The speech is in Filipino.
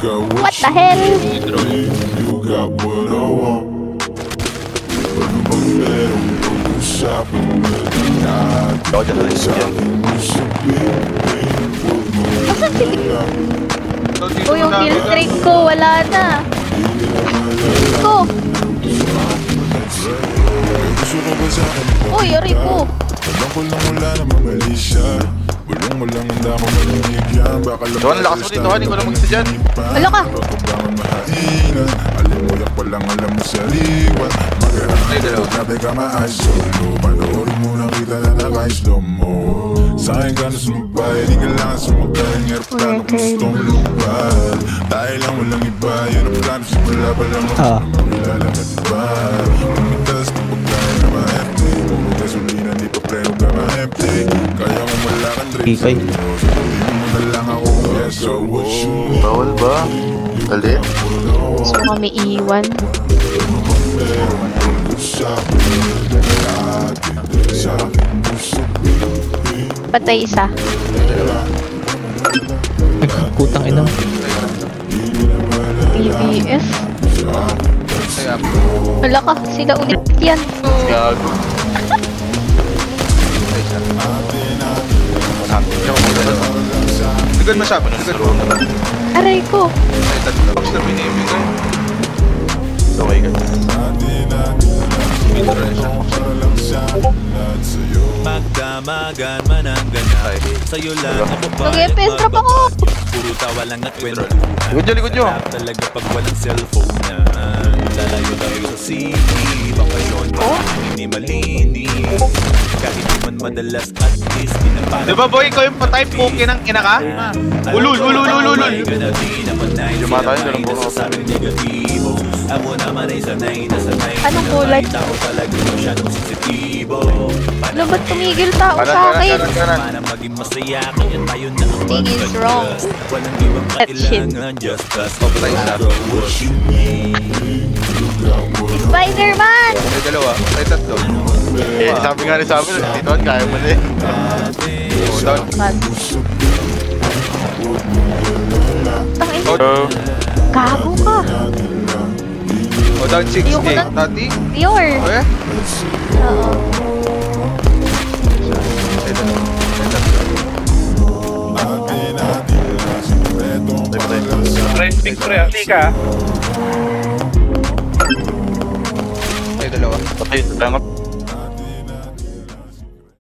What the hell? Ako dyan na rin yan. Asan si... O yung kill streak ko, wala na. Ko. Uy, yari ko. Doon, lakas mo dito, hindi ko lang mag-isa dyan. Wala ka. Ay, dalawa. Sa akin ka na sumabay, di kailangan sumakay. Ang aeroplano kung gusto mong lumipad. Dahil lang walang iba, yun ang plano. Simula pa lang ako na makilala ka diba. Umitas kapag kaya na ma-empty. Puro gasolina, di pa preno ka ma-empty. Kaya mo malakan trip sa ulo. Sabihin mo na lang ako, yes or what you need. Bawal ba? Dali. So kami iwan. Patay isa. Putang ina. TBS. Kaya, Wala ka. Sila ulit yan. gago. Ay, isa. Something siya kung muna. Ligod mo siya, ligod mo. Aray ko. Ay, tatlo. Box na binibigay. Okay ka. Intro na siya. Magdamagan man ang ganap. Sa'yo lang ako ba Nag-FPS trap ako. Puro tawa lang at kwento. Likod nyo. Sarap talaga pag walang cellphone na. Lalayo tayo sa city. Bakasyon pa hindi malinis. Kahit di man madalas at least pinapala. Di ba boy, ikaw yung patay puki ng ina ka? Ulul. Yung mata yun, ganun po. Ako naman ay sanay na sanay. Anong kulay? Tao talaga masyadong sensitibo. Ano ba't tumigil tao sa akin? Para maging masaya kaya tayo na ang Thing is wrong. walang ibang That shit. kailangan just us. Patay isa. Spider-Man! May dalawa, may tatlo. Eh, sabi nga rin sa amin, dito kaya mo na eh. Oh, down. Man. Tangin mo. Oh, Gago ka. oh down 6, Ayoko na. Tati. Pure. Oh, yeah. Oo. May tatlo. May tatlo. Resting pre, hindi ka. May dalawa. Patay, salamat.